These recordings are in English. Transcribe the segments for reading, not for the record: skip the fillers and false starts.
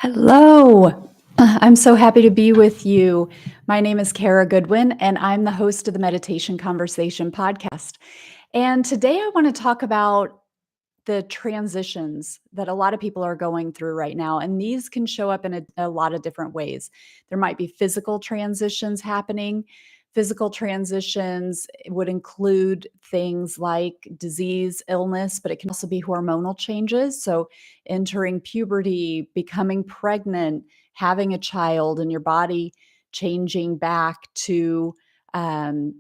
Hello. I'm so happy to be with you. My name is Kara Goodwin, and I'm the host of the Meditation Conversation podcast. And today I want to talk about the transitions that a lot of people are going through right now. And these can show up in a lot of different ways. There might be physical transitions happening. Physical transitions would include things like disease, illness, but it can also be hormonal changes. So, entering puberty, becoming pregnant, having a child, and your body changing back to um,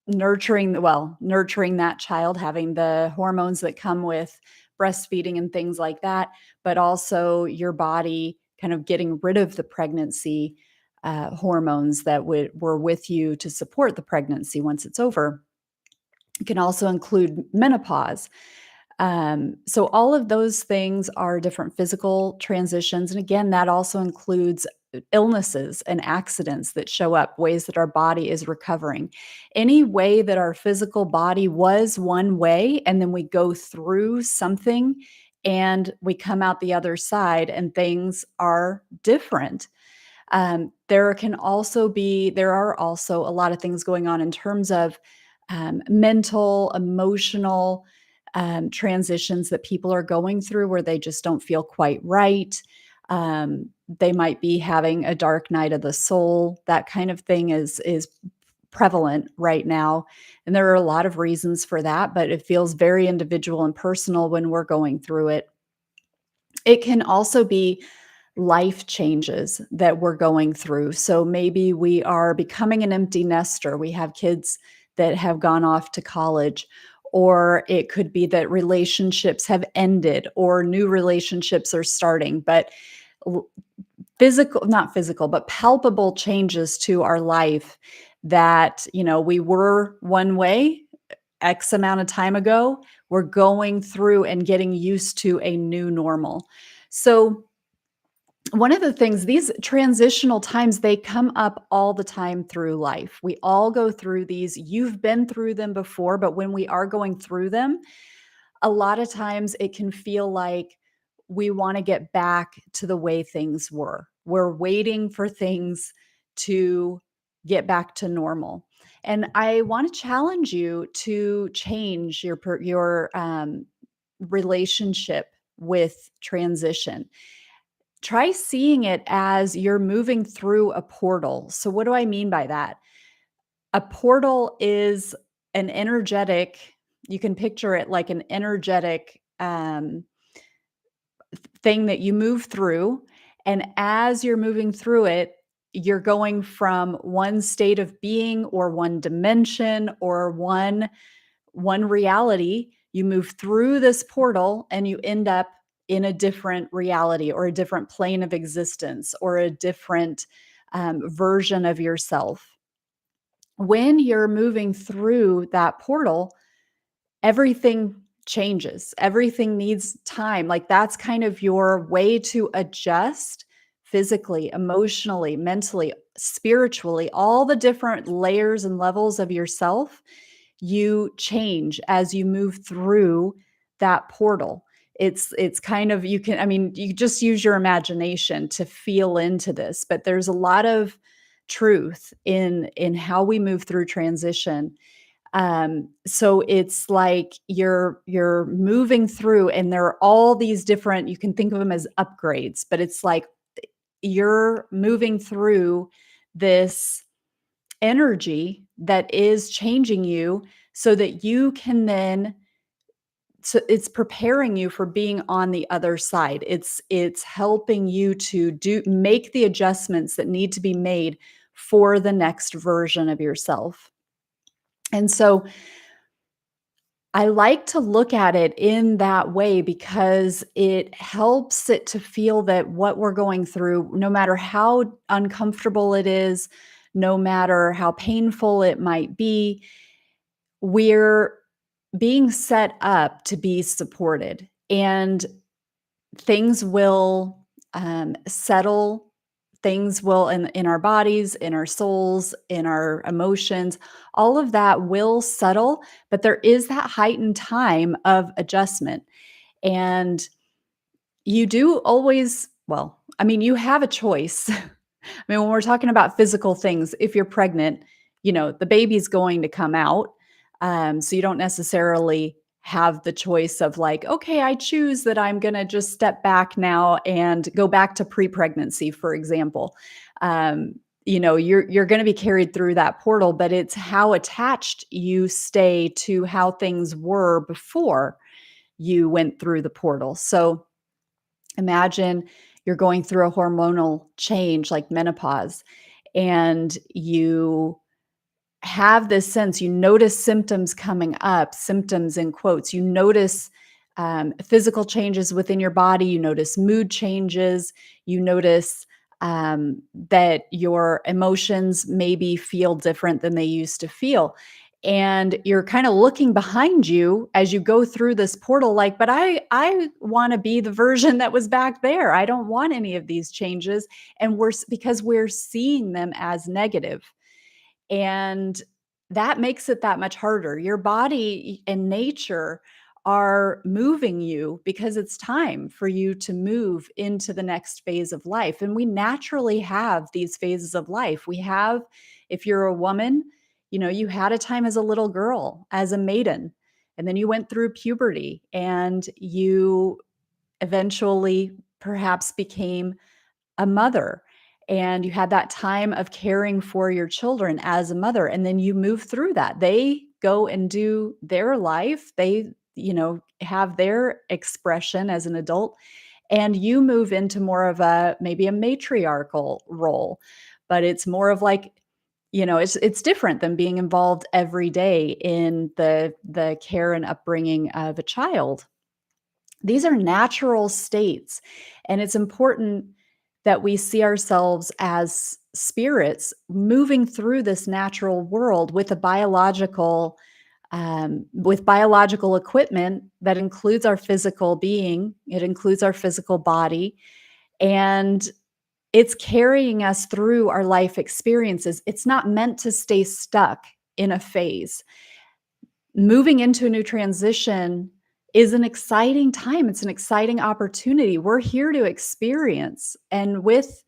nurturing that child, having the hormones that come with breastfeeding and things like that, but also your body kind of getting rid of the pregnancy hormones that were with you to support the pregnancy once it's over. It can also include menopause. So, all of those things are different physical transitions. And again, that also includes illnesses and accidents that show up, ways that our body is recovering. Any way that our physical body was one way, and then we go through something and we come out the other side and things are different. There are also a lot of things going on in terms of mental, emotional transitions that people are going through where they just don't feel quite right. They might be having a dark night of the soul. That kind of thing is prevalent right now, and there are a lot of reasons for that. But it feels very individual and personal when we're going through it. It can also be life changes that we're going through. So maybe we are becoming an empty nester. We have kids that have gone off to college, or it could be that relationships have ended or new relationships are starting. But l- not physical, but palpable changes to our life that, we were one way X amount of time ago. We're going through and getting used to a new normal. So, one of the things, these transitional times, they come up all the time through life. We all go through these. You've been through them before, but when we are going through them, a lot of times it can feel like we want to get back to the way things were. We're waiting for things to get back to normal. And I want to challenge you to change your relationship with transition. Try seeing it as you're moving through a portal. So, what do I mean by that? A portal is an energetic, you can picture it like an energetic thing that you move through. And as you're moving through it, you're going from one state of being or one dimension or one reality. You move through this portal and you end up in a different reality or a different plane of existence or a different version of yourself. When you're moving through that portal, everything changes. Everything needs time. Like that's kind of your way to adjust physically, emotionally, mentally, spiritually, all the different layers and levels of yourself. You change as you move through that portal. It's kind of, you just use your imagination to feel into this, but there's a lot of truth in how we move through transition. So it's like you're moving through and there are all these different, you can think of them as upgrades, but it's like you're moving through this energy that is changing you so that you can then, so it's preparing you for being on the other side. It's helping you to make the adjustments that need to be made for the next version of yourself. And so I like to look at it in that way because it helps it to feel that what we're going through, no matter how uncomfortable it is, no matter how painful it might be, we're being set up to be supported. And things will settle. Things will in our bodies, in our souls, in our emotions, all of that will settle, but there is that heightened time of adjustment. And you do always, well, I mean, you have a choice. I mean, when we're talking about physical things, if you're pregnant, the baby's going to come out. So you don't necessarily have the choice of like, okay, I choose that I'm going to just step back now and go back to pre-pregnancy, for example. Um, you're going to be carried through that portal, but it's how attached you stay to how things were before you went through the portal. So imagine you're going through a hormonal change like menopause, and you have this sense, you notice symptoms coming up, symptoms in quotes. You notice physical changes within your body. You notice mood changes. You notice that your emotions maybe feel different than they used to feel. And you're kind of looking behind you as you go through this portal, like, but I want to be the version that was back there. I don't want any of these changes. And because we're seeing them as negative, and that makes it that much harder. Your body and nature are moving you because it's time for you to move into the next phase of life. And we naturally have these phases of life. If you're a woman, you had a time as a little girl, as a maiden, and then you went through puberty and you eventually perhaps became a mother, and you had that time of caring for your children as a mother, and then you move through that. They go and do their life. They, have their expression as an adult, and you move into more of a maybe a matriarchal role. But it's more of like, it's different than being involved every day in the care and upbringing of a child. These are natural states, and it's important that we see ourselves as spirits moving through this natural world with biological equipment that includes our physical being, it includes our physical body, and it's carrying us through our life experiences. It's not meant to stay stuck in a phase. Moving into a new transition is an exciting time. It's an exciting opportunity. We're here to experience. And with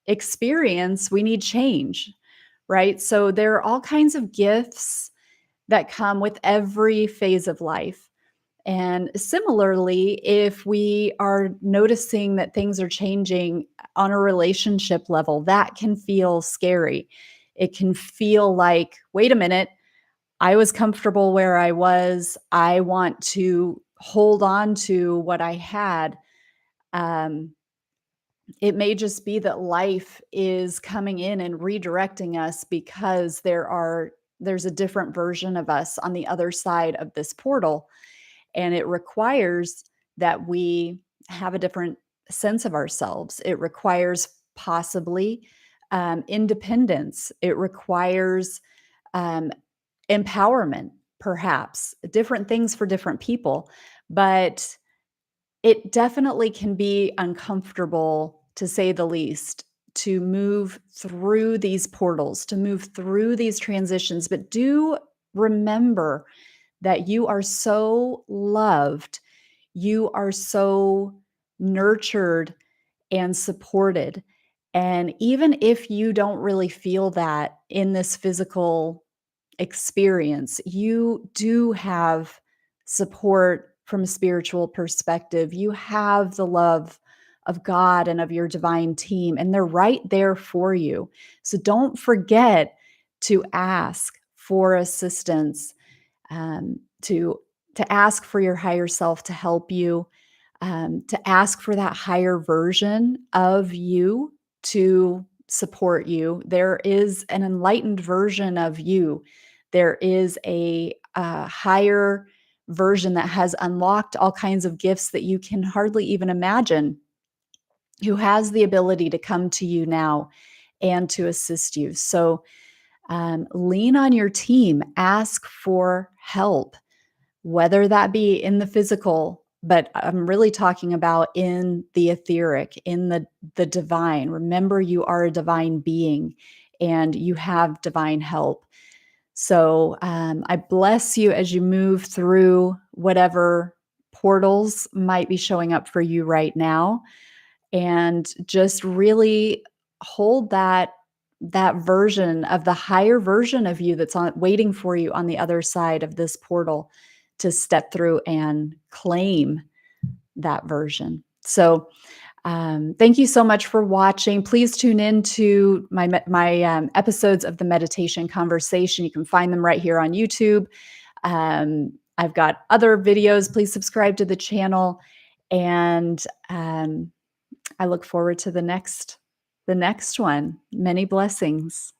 experience, we need change, right? So there are all kinds of gifts that come with every phase of life. And similarly, if we are noticing that things are changing on a relationship level, that can feel scary. It can feel like, wait a minute, I was comfortable where I was. I want to hold on to what I had. Um, it may just be that life is coming in and redirecting us because there's a different version of us on the other side of this portal, and it requires that we have a different sense of ourselves. It requires possibly independence. It requires um, empowerment, perhaps, different things for different people. But it definitely can be uncomfortable, to say the least, to move through these portals, to move through these transitions. But do remember that you are so loved, you are so nurtured and supported. And even if you don't really feel that in this physical experience, you do have support from a spiritual perspective. You have the love of God and of your divine team, and they're right there for you. So don't forget to ask for assistance, to ask for your higher self to help you, to ask for that higher version of you to support you. There is an enlightened version of you. There is a higher version that has unlocked all kinds of gifts that you can hardly even imagine, who has the ability to come to you now and to assist you. So lean on your team, ask for help, whether that be in the physical, but I'm really talking about in the etheric, in the divine. Remember, you are a divine being and you have divine help. So I bless you as you move through whatever portals might be showing up for you right now. and just really hold that version of the higher version of you that's on waiting for you on the other side of this portal to step through and claim that version. So, thank you so much for watching. Please tune in to my episodes of the meditation conversation. You can find them right here on YouTube. I've got other videos. Please subscribe to the channel, and I look forward to the next one. Many blessings.